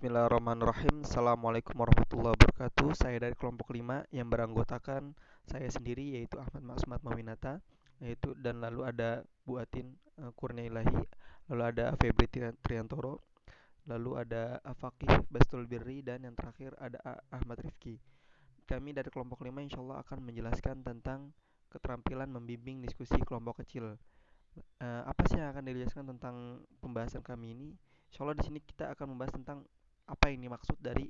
Bismillahirrahmanirrahim. Assalamualaikum warahmatullahi wabarakatuh. Saya dari kelompok 5 yang beranggotakan saya sendiri yaitu Ahmad Maksmat Mawinata, yaitu dan lalu ada Bu Atin Kurnia Ilahi, lalu ada Febri Triantoro, lalu ada Afaqih Bastul Birri, dan yang terakhir ada Ahmad Rifki. Kami dari kelompok 5 insya Allah akan menjelaskan tentang keterampilan membimbing diskusi kelompok kecil. Apa sih yang akan dijelaskan tentang pembahasan kami ini? Insya Allah di sini kita akan membahas tentang apa yang dimaksud dari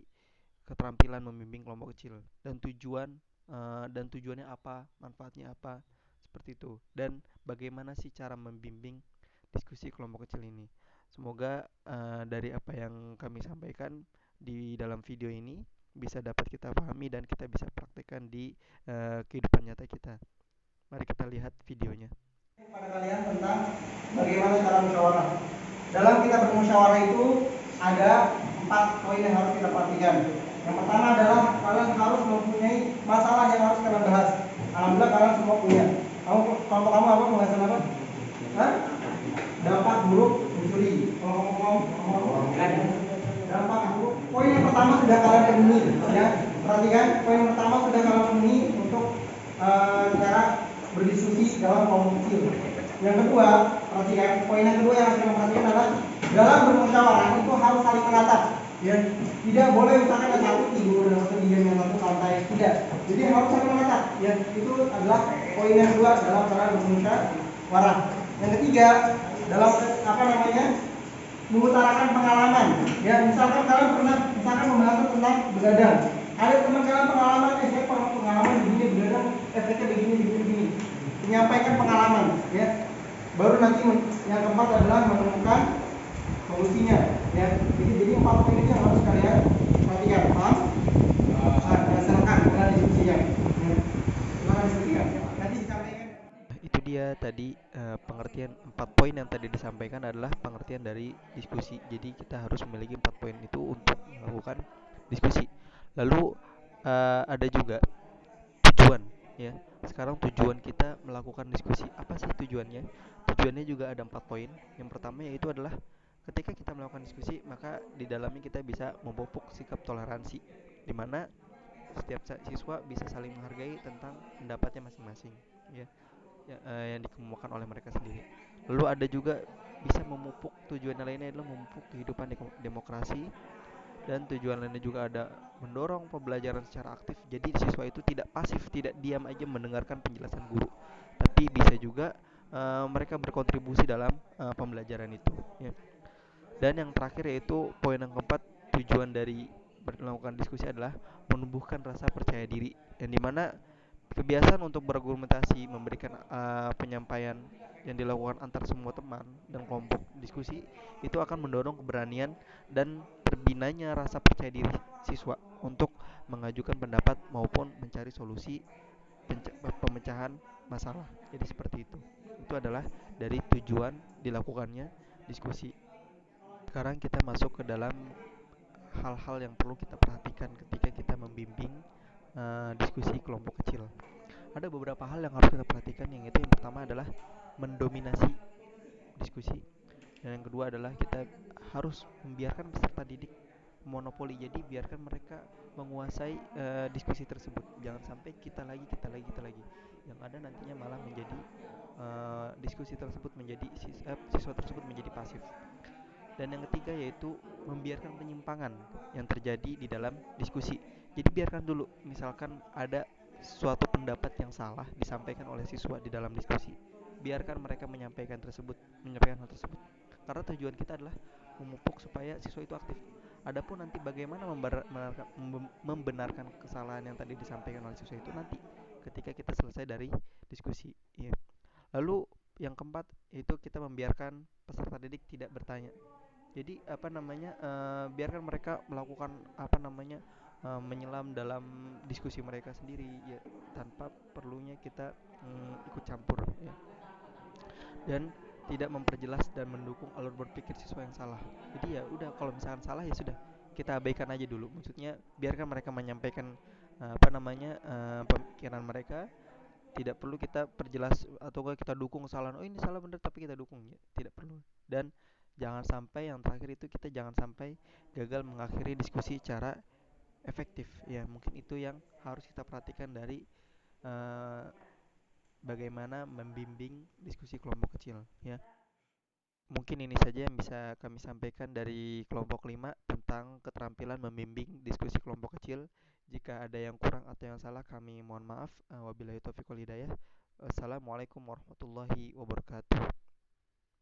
keterampilan membimbing kelompok kecil dan tujuannya apa, manfaatnya apa, seperti itu. Dan bagaimana sih cara membimbing diskusi kelompok kecil ini? Semoga dari apa yang kami sampaikan di dalam video ini bisa dapat kita pahami dan kita bisa praktekkan di kehidupan nyata kita. Mari kita lihat videonya. Pada kalian tentang bagaimana cara musyawarah. Dalam kita bermusyawarah itu ada 4 poin yang harus kita perhatikan. Yang pertama adalah kalian harus mempunyai masalah yang harus kalian bahas. Alhamdulillah kalian semua punya. Kelompok kamu apa pembahasan apa? Hah? Dampak buruk mencuri. Kalau kamu dampak buruk. Poin yang pertama sudah kalian penuhi. Ya, perhatikan. Poin yang pertama sudah kalian penuhi untuk cara berdiskusi dalam kelompok kecil. Yang kedua, perhatikan poin yang kedua yang harus kita perhatikan adalah dalam bermusyawarah itu harus saling menatap. Ya, tidak boleh misalkan yang satu tidur, yang satu diam, yang satu santai, tidak. Jadi harus saling menatap. Ya, itu adalah poin yang kedua dalam cara bermusyawarah. Yang ketiga, dalam mengutarakan pengalaman. Ya, misalkan kalian pernah membahas tentang begadang. Ada teman kalian pengalaman, saya pengalaman begini begadang, efeknya begini. Menyampaikan pengalaman, ya. Baru nanti yang keempat adalah menemukan solusinya, ya. Jadi 4 poin ini yang harus kalian perhatikan, paham? Berdasarkan dengan diskusinya. Ya. Dengan diskusinya. Nanti disampaikan. Itu dia tadi pengertian 4 poin yang tadi disampaikan adalah pengertian dari diskusi. Jadi kita harus memiliki 4 poin itu untuk melakukan diskusi. Lalu ada juga tujuan, ya. Sekarang tujuan kita melakukan diskusi apa sih tujuannya? Tujuannya juga ada 4 poin. Yang pertama yaitu adalah ketika kita melakukan diskusi maka di dalamnya kita bisa memupuk sikap toleransi, di mana setiap siswa bisa saling menghargai tentang pendapatnya masing-masing, ya, yang dikemukakan oleh mereka sendiri. Lalu ada juga bisa memupuk, tujuan lainnya adalah memupuk kehidupan demokrasi, dan tujuan lainnya juga ada mendorong pembelajaran secara aktif. Jadi siswa itu tidak pasif, tidak diam aja mendengarkan penjelasan guru, tapi bisa juga mereka berkontribusi dalam pembelajaran itu, ya. Dan yang terakhir yaitu poin yang keempat, tujuan dari melakukan diskusi adalah menumbuhkan rasa percaya diri, yang dimana kebiasaan untuk berargumentasi, memberikan penyampaian yang dilakukan antar semua teman dan kelompok diskusi itu akan mendorong keberanian dan terbinanya rasa percaya diri siswa untuk mengajukan pendapat maupun mencari solusi pemecahan masalah. Jadi seperti itu. Itu adalah dari tujuan dilakukannya diskusi. Sekarang kita masuk ke dalam hal-hal yang perlu kita perhatikan ketika kita membimbing diskusi kelompok kecil. Ada beberapa hal yang harus kita perhatikan, yang itu yang pertama adalah mendominasi diskusi, dan yang kedua adalah kita harus membiarkan peserta didik monopoli. Jadi biarkan mereka menguasai diskusi tersebut, jangan sampai kita lagi yang ada nantinya malah menjadi diskusi tersebut menjadi siswa tersebut menjadi pasif. Dan yang ketiga yaitu membiarkan penyimpangan yang terjadi di dalam diskusi. Jadi biarkan dulu, misalkan ada suatu pendapat yang salah disampaikan oleh siswa di dalam diskusi, biarkan mereka menyampaikan hal tersebut. Karena tujuan kita adalah memupuk supaya siswa itu aktif. Adapun nanti bagaimana membenarkan kesalahan yang tadi disampaikan oleh siswa itu nanti ketika kita selesai dari diskusi, ya. Lalu yang keempat yaitu kita membiarkan peserta didik tidak bertanya. Jadi biarkan mereka melakukan menyelam dalam diskusi mereka sendiri, ya, tanpa perlunya kita ikut campur, ya. Dan tidak memperjelas dan mendukung alur berpikir siswa yang salah. Jadi ya udah, kalau misalkan salah ya sudah, kita abaikan aja dulu. Maksudnya biarkan mereka menyampaikan pemikiran mereka, tidak perlu kita perjelas atau kita dukung kesalahan. Oh, ini salah benar, tapi kita dukung, ya, tidak perlu. Dan Jangan sampai yang terakhir itu kita jangan sampai gagal mengakhiri diskusi secara efektif. Ya, mungkin itu yang harus kita perhatikan dari eh, bagaimana membimbing diskusi kelompok kecil ya. Mungkin ini saja yang bisa kami sampaikan dari kelompok 5 tentang keterampilan membimbing diskusi kelompok kecil. Jika ada yang kurang atau yang salah kami mohon maaf. Wabillahi taufiq wal hidayah. Assalamualaikum warahmatullahi wabarakatuh.